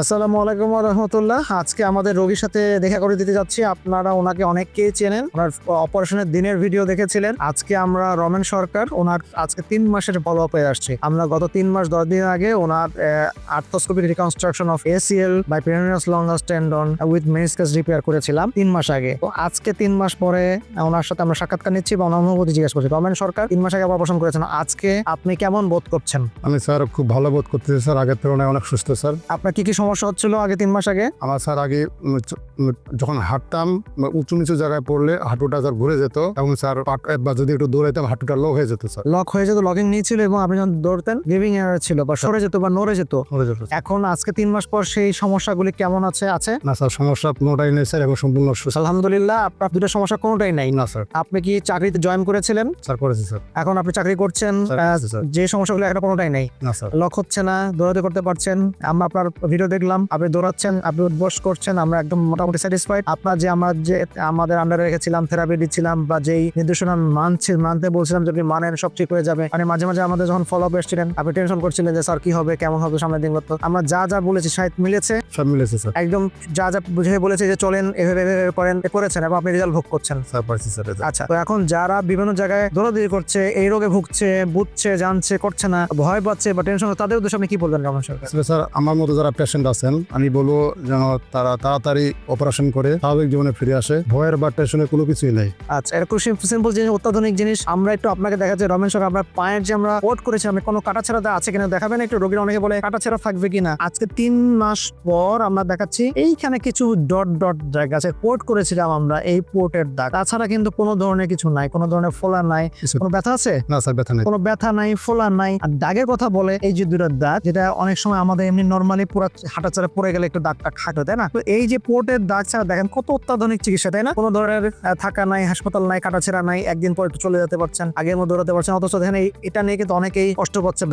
আসসালামু আলাইকুম ওয়া রাহমাতুল্লাহ। আজকে আমাদের রোগীর সাথে দেখা করে দিতে যাচ্ছি। আপনারা ওনাকে অনেককেই চেনেন, ওনার অপারেশনের দিনের ভিডিও দেখেছিলেন। আজকে আমরা রমেন সরকার, ওনার আজকে 3 মাসের ফলো আপে আসছি। আমরা গত 3 মাস 10 দিন আগে ওনার arthroscopic reconstruction of ACL by peroneus longus tendon with meniscus repair করেছিলাম 3 মাস আগে। তো আজকে 3 মাস পরে ওনার সাথে আমরা সাক্ষাৎকার নিচ্ছি বা ওনার অনুভূতি জিজ্ঞেস করছি। রমেন সরকার 3 মাস আগে অপারেশন করেছেন, আজকে আপনি কেমন বোধ করছেন? আমি স্যার খুব ভালো বোধ করতেছি স্যার, আগের তুলনায় অনেক সুস্থ স্যার। আপনার কি সমস্যা হচ্ছিল আগে 3 মাস আগে? আমার স্যার আগে যখন হাঁটতাম উঁচু নিচু জায়গায় পড়লে হাঁটুটা স্যার ঘুরে যেত এবং স্যার বা যদি একটু দৌড়াইতাম হাঁটুটা লো হয়ে যেত স্যার। লক হয়ে যেত, লকিং নিয়েছিল এবং আপনি যখন দৌড়তেন গিভিং এরার ছিল বা সরে যেত বা নড়ে যেত। এখন আজকে 3 মাস পর সেই সমস্যাগুলি কেমন আছে? না স্যার, সমস্যা কোনোটাই নেই স্যার এবং সম্পূর্ণ সুস্থ। আলহামদুলিল্লাহ। আপনার দুটো সমস্যা কোনোটাই নাই? না স্যার। আপনি কি চাকরিতে জয়েন করেছিলেন? স্যার করেছি স্যার। এখন আপনি চাকরি করছেন, যে সমস্যাগুলো এখন কোনোটাই নাই? না স্যার। লক হচ্ছে না, দৌড়াতে করতে পারছেন। আমরা আপনার ভিডিও দেখলাম, আপনি দৌড়াচ্ছেন, আপনি উঠবস করছেন, আমরা একদম মোটামুটি স্যাটিসফাইড। আপনার যে আমাদের আন্ডারে রেখেছিলাম, থেরাপি দিচ্ছিলাম বা যেই নির্দেশনা মানতে বলছিলাম যদি মানেন সব ঠিক হয়ে যাবে। মানে মাঝে মাঝে আমাদের যখন ফলো আপ এসেছিলেন আপনি টেনশন করছিলেন যে স্যার কি হবে, কেমন হবে সামনের দিন। আমরা যা বলেছি সাহিত্য মিলেছে, সব মিলেছে স্যার। একদম যা বুঝে বলেছে যে চলেন এভাবে করেন, করেছেন এবং আপনি রেজাল্ট ভোগ করছেন। স্যার পারছি স্যার। আচ্ছা, তো এখন যারা বিভিন্ন জায়গায় দৌড়াদৌড়ি করছে, এই রোগে ভুগছে, বুঝছে, জানছে, করছে না, ভয় পাচ্ছে বা টেনশন, তাদের উদ্দেশ্যে আপনি কি বলবেন রমেন সরকার? স্যার আমার মতো যারা পেশেন্ট আছেন আমি বলবো যেন তারা তাড়াতাড়ি অপারেশন করে স্বাভাবিক জীবনে ফিরে আসে। ভয়ের বা টেনশনের কোনো কিছুই নেই। আচ্ছা, এটা খুব সিম্পল জিনিস, অত্যাধুনিক জিনিস। আমরা একটু আপনাকে দেখাচ্ছি রমেন সরকার, আমরা পায়ের যে আমরা কোট করেছি, আমি কোনো কাটাছেড়া আছে কিনা দেখাবেন একটু। রোগীরা অনেকে বলে কাটাছেড়া থাকবে কিনা। আজকে 3 মাস পর আমরা দেখাচ্ছি এইখানে কিছু ডট জায়গা আছে, কোট করেছিলাম আমরা, এই পোর্টের দাগ। তাছাড়া কিন্তু কোনো ধরনের কিছু নাই, কোনো ধরনের ফোলা নাই। কোনো ব্যথা আছে? না স্যার, ব্যথা নেই। কোনো ব্যথা নাই, ফোলা নাই। আর দাগের কথা বলে, এই যে দুটো দাগ, যেটা অনেক সময় আমাদের এমনি নর্মালি পুরো হাঁটাচাড়া পড়ে গেলে একটু দাগটা খাটো, তাই না? তো এই যে পোর্টের দাগ ছাড়া দেখেন কত অত্যাধুনিক চিকিৎসা, তাই না? কোনো ধরনের থাকা নাই, হাসপাতাল নাই, কাটাছেড়া নাই, একদিন পরে চলে যেতে পারছেন, আগের মতো দৌড়াতে পারছেন। অথচ দেখেন এটা নিয়ে কিন্তু অনেকেই কষ্ট পাচ্ছে,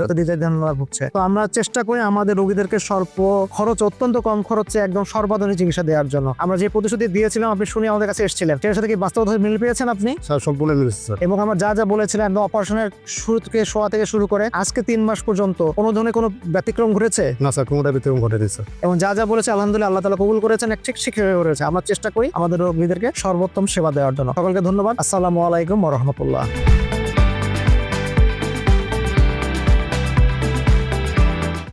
ভুগছে। তো আমরা চেষ্টা করি আমাদের রোগীদেরকে স্বল্প খরচ, অত্যন্ত কম খরচে একদম সর্বাধুনিক চিকিৎসা দেওয়ার জন্য। আমরা যে প্রতিশ্রুতি দিয়েছিলাম আপনি শুনে আমাদের কাছে এসেছিলেন, সেটার সাথে কি বাস্তবতা মিল পেয়েছেন আপনি? স্যার সম্পূর্ণ মিলেছে স্যার। এবং আমরা যা বলেছিলেন অপারেশনের শুরু থেকে শোয়া থেকে শুরু করে আজকে 3 মাস পর্যন্ত কোনো ধরনের কোনো ব্যতিক্রম ঘটেছে? না স্যার, কোনোটা ব্যতিক্রম ঘটেনি স্যার। এবং যা বলেছে আলহামদুলিল্লাহ আল্লাহ তাআলা কবুল করেছেন, ঠিক শিখে করেছে। আমরা চেষ্টা করি আমাদের রোগীদেরকে সর্বোত্তম সেবা দেওয়ার জন্য। সকলকে ধন্যবাদ। আসসালামু আলাইকুম ওয়া রাহমাতুল্লাহ।